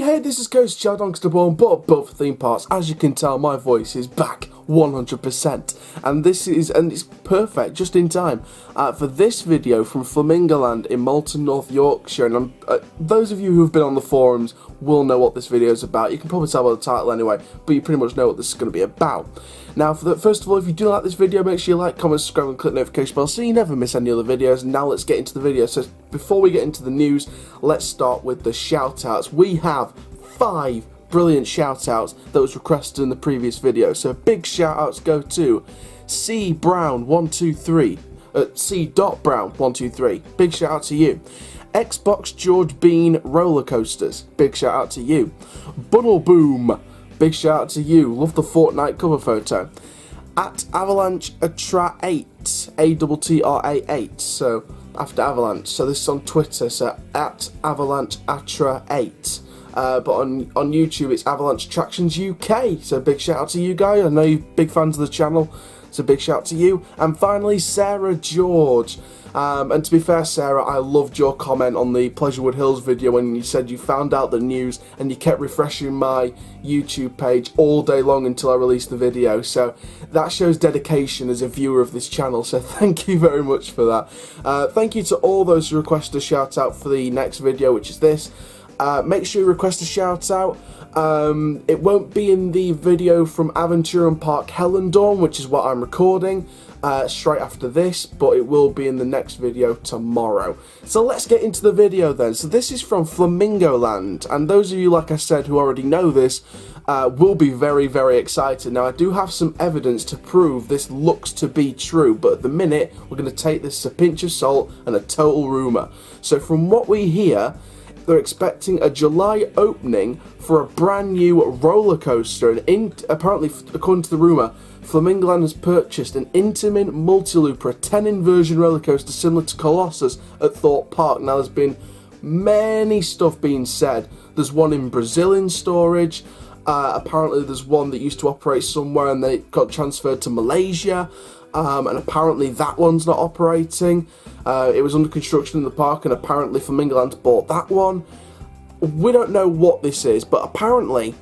Hey, this is Ghost Child Born, but for theme parks. As you can tell, my voice is back 100%, and it's perfect, just in time for this video from Flamingo Land in Malton, North Yorkshire. And those of you who have been on the forums will know what this video is about. You can probably tell by the title anyway, but you pretty much know what this is going to be about. Now, first of all, if you do like this video, make sure you like, comment, subscribe, and click the notification bell so you never miss any other videos. Now let's get into the video. So before we get into the news, let's start with the shout-outs. We have 5 brilliant shout-outs that was requested in the previous video. So big shout-outs go to C Brown123, C.Brown123. Big shout-out to you. Xbox George Bean Roller Coasters. Big shout-out to you. Bunnel Boom. Big shout out to you. Love the Fortnite cover photo. At Avalanche Atra 8, ATTRA8. So after Avalanche. So this is on Twitter. So at Avalanche Atra 8. But on YouTube it's Avalanche Attractions UK. So big shout out to you guys. I know you're big fans of the channel. So big shout out to you. And finally Sarah George. And to be fair, Sarah, I loved your comment on the Pleasurewood Hills video when you said you found out the news and you kept refreshing my YouTube page all day long until I released the video. So that shows dedication as a viewer of this channel, so thank you very much for that. Thank you to all those who requested a shout out for the next video, which is this. Make sure you request a shout out. It won't be in the video from Aventura Park Hellendoorn, which is what I'm recording straight after this, but it will be in the next video tomorrow. So let's get into the video then. So this is from Flamingo Land, and those of you, like I said, who already know this will be very, very excited. Now I do have some evidence to prove this looks to be true, but at the minute we're going to take this as a pinch of salt and a total rumour. So from what we hear, they're expecting a July opening for a brand new roller coaster, and apparently, according to the rumour, Flamingo Land has purchased an Intamin multi-looper, a 10-inversion roller coaster similar to Colossus at Thorpe Park. Now there's been many stuff being said. There's one in Brazil in storage. Apparently there's one that used to operate somewhere and they got transferred to Malaysia. And apparently that one's not operating. It was under construction in the park, and apparently Flamingo Land bought that one. We don't know what this is, but apparently,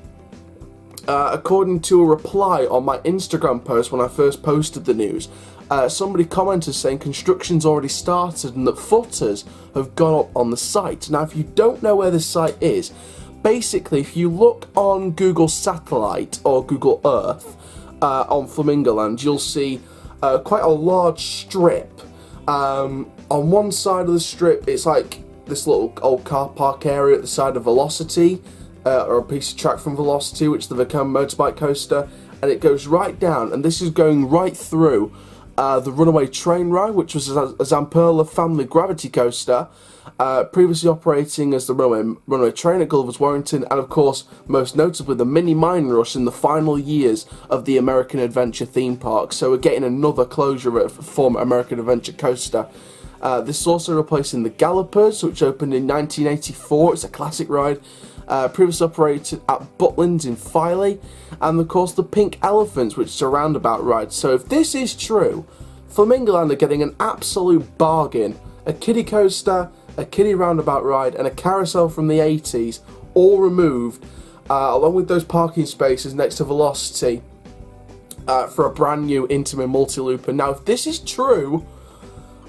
according to a reply on my Instagram post when I first posted the news, somebody commented saying construction's already started and that footers have gone up on the site. Now, if you don't know where this site is, basically, if you look on Google Satellite or Google Earth on Flamingo Land, you'll see quite a large strip. On one side of the strip, it's like this little old car park area at the side of Velocity, or a piece of track from Velocity, which is the Vacom motorbike coaster, and it goes right down, and this is going right through the Runaway Train Ride, which was a Zamperla family gravity coaster, previously operating as the Runaway Train at Gulliver's Warrington, and of course, most notably, the Mini Mine Rush in the final years of the American Adventure theme park. So we're getting another closure of a former American Adventure coaster. This is also replacing the Gallopers, which opened in 1984. It's a classic ride. Previously operated at Butlins in Filey, and of course the Pink Elephants, which is a roundabout ride. So if this is true, Flamingo Land are getting an absolute bargain. A kiddie coaster, a kiddie roundabout ride, and a carousel from the 80s, all removed, along with those parking spaces next to Velocity, for a brand new Intamin multi-looper. Now, if this is true,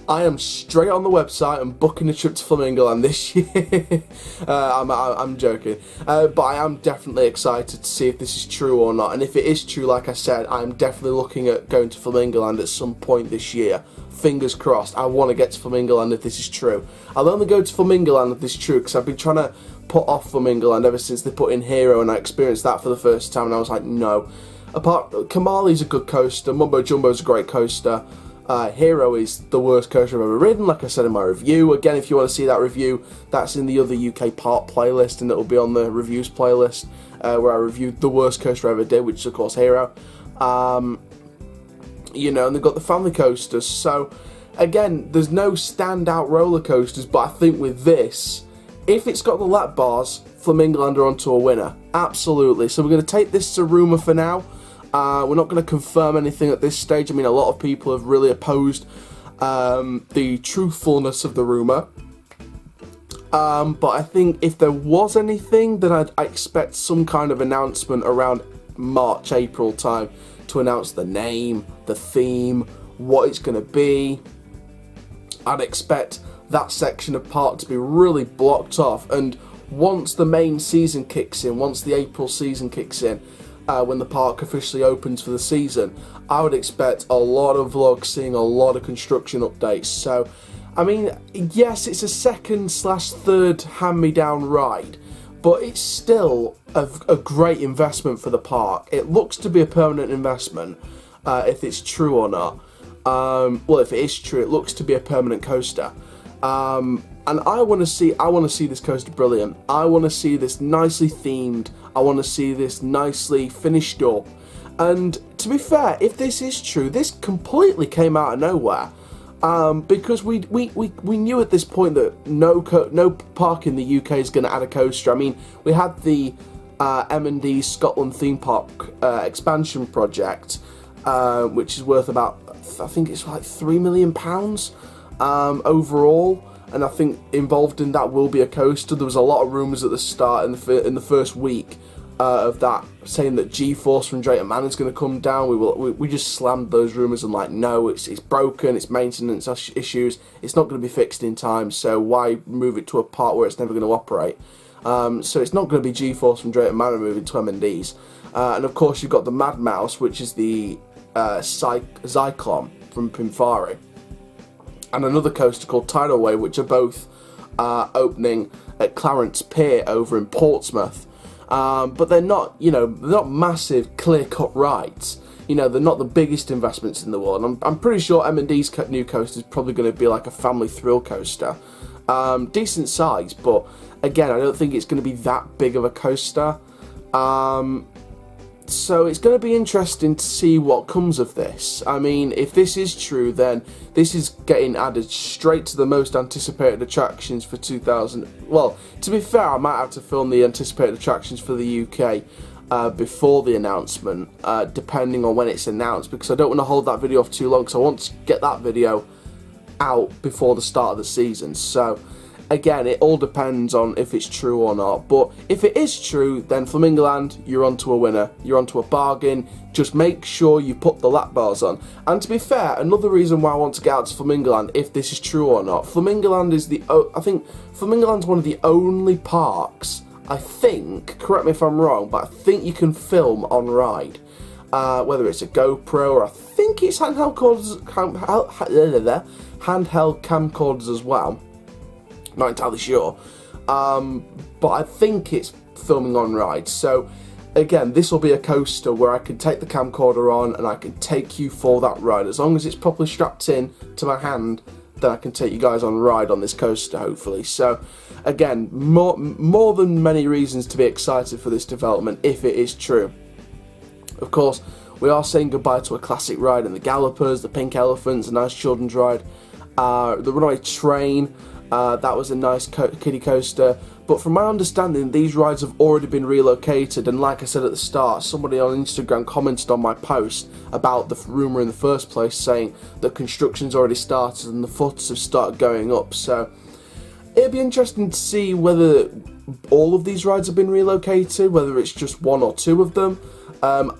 I am straight on the website and booking a trip to Flamingo Land this year. I'm joking, but I am definitely excited to see if this is true or not. And if it is true, like I said, I'm definitely looking at going to Flamingo Land at some point this year. Fingers crossed. I want to get to Flamingo Land if this is true. I'll only go to Flamingo Land if this is true, because I've been trying to put off Flamingo Land ever since they put in Hero, and I experienced that for the first time, and I was like, no. Kamali's a good coaster. Mumbo Jumbo's a great coaster. Hero is the worst coaster I've ever ridden, like I said in my review. Again, if you want to see that review, that's in the other UK park playlist, and it'll be on the reviews playlist, where I reviewed the worst coaster I ever did, which is of course Hero. You know, and they've got the family coasters. So again, there's no standout roller coasters, but I think with this, if it's got the lap bars, Flamingo Land are onto a winner. Absolutely. So we're going to take this as a rumour for now. We're not going to confirm anything at this stage. I mean, a lot of people have really opposed the truthfulness of the rumour. But I think if there was anything, then I expect some kind of announcement around March, April time to announce the name, the theme, what it's going to be. I'd expect that section of park to be really blocked off, and once the main season kicks in, once the April season kicks in, when the park officially opens for the season, I would expect a lot of vlogs seeing a lot of construction updates. So, I mean, yes, it's a second/third hand-me-down ride, but it's still a great investment for the park. It looks to be a permanent investment, if it's true or not. Well, if it is true, it looks to be a permanent coaster. And I want to see this coaster brilliant. I want to see this nicely themed. I want to see this nicely finished up. And to be fair, if this is true, this completely came out of nowhere. Because we knew at this point that no park in the UK is going to add a coaster. I mean, we had the M&D Scotland theme park expansion project, which is worth about, I think it's like £3 million overall, and I think involved in that will be a coaster. There was a lot of rumours at the start in the first week of that, saying that G-Force from Drayton Manor is going to come down. We just slammed those rumours and like, no, it's broken, it's maintenance issues, it's not going to be fixed in time, so why move it to a part where it's never going to operate? So it's not going to be G-Force from Drayton Manor moving to M&D's. And of course you've got the Mad Mouse, which is the Zyklon from Pimfari, and another coaster called Tidal Wave, which are both opening at Clarence Pier over in Portsmouth. But they're not, they're not massive, clear-cut rides. They're not the biggest investments in the world. I'm pretty sure M&D's new coaster is probably going to be like a family thrill coaster. Decent size, but again, I don't think it's going to be that big of a coaster. So it's going to be interesting to see what comes of this. I mean, if this is true, then this is getting added straight to the most anticipated attractions for 2000. Well, to be fair, I might have to film the anticipated attractions for the UK before the announcement, depending on when it's announced, because I don't want to hold that video off too long, because I want to get that video out before the start of the season. So again, it all depends on if it's true or not. But if it is true, then Flamingo Land, you're onto a winner. You're onto a bargain. Just make sure you put the lap bars on. And to be fair, another reason why I want to get out to Flamingo Land, if this is true or not, Flamingo Land is I think Flamingo Land's one of the only parks, I think, correct me if I'm wrong, but I think you can film on ride. Whether it's a GoPro or I think it's handheld camcorders as well. Not entirely sure, but I think it's filming on ride. So again, this will be a coaster where I can take the camcorder on and I can take you for that ride. As long as it's properly strapped in to my hand, then I can take you guys on a ride on this coaster, hopefully. So again, more than many reasons to be excited for this development if it is true. Of course, we are saying goodbye to a classic ride in the Gallopers, the Pink Elephants, a nice children's ride, the Runaway Train. That was a nice kiddie coaster, but from my understanding, these rides have already been relocated, and like I said at the start, somebody on Instagram commented on my post about the rumour in the first place, saying that construction's already started and the foots have started going up. So it'd be interesting to see whether all of these rides have been relocated, whether it's just one or two of them. We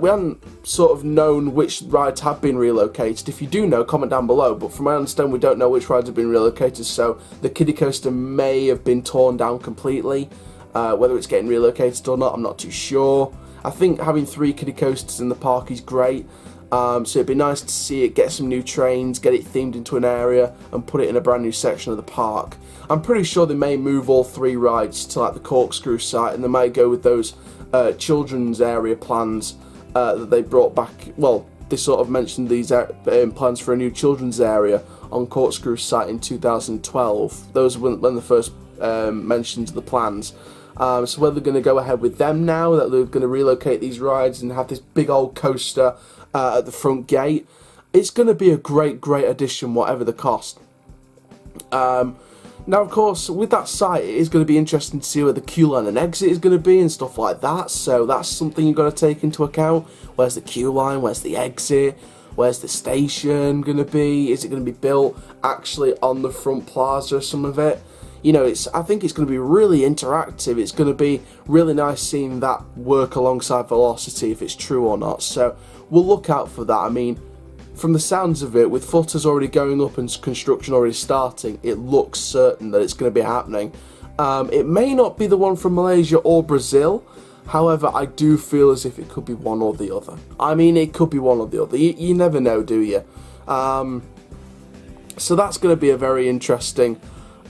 haven't sort of known which rides have been relocated. If you do know, comment down below. But from my understanding, we don't know which rides have been relocated. So the kiddie coaster may have been torn down completely. Whether it's getting relocated or not, I'm not too sure. I think having 3 kiddie coasters in the park is great. So it'd be nice to see it get some new trains, get it themed into an area, and put it in a brand new section of the park. I'm pretty sure they may move all 3 rides to like the corkscrew site, and they might go with those children's area plans that they brought back. Well, they sort of mentioned these plans for a new children's area on Corkscrew site in 2012. Those were when they first mentioned the plans. So whether they're going to go ahead with them now, that they're going to relocate these rides and have this big old coaster at the front gate, it's going to be a great addition, whatever the cost. Now, of course, with that site, it is going to be interesting to see where the queue line and exit is going to be and stuff like that. So that's something you've got to take into account. Where's the queue line? Where's the exit? Where's the station going to be? Is it going to be built actually on the front plaza or some of it? You know, I think it's going to be really interactive. It's going to be really nice seeing that work alongside Velocity, if it's true or not. So we'll look out for that. I mean, from the sounds of it, with footers already going up and construction already starting, it looks certain that it's going to be happening. It may not be the one from Malaysia or Brazil. However, I do feel as if it could be one or the other. I mean, it could be one or the other. You never know, do you? So that's going to be a very interesting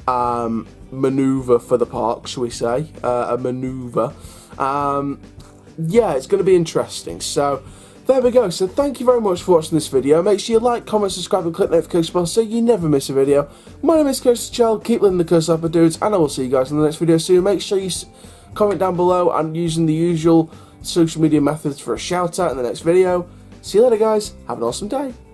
manoeuvre for the park, shall we say. A manoeuvre. Yeah, it's going to be interesting. So there we go. So thank you very much for watching this video. Make sure you like, comment, subscribe and click the notification bell so you never miss a video. My name is Coaster Child. Keep living the coast up, dudes, and I will see you guys in the next video soon. Make sure you comment down below and using the usual social media methods for a shout out in the next video. See you later, guys. Have an awesome day.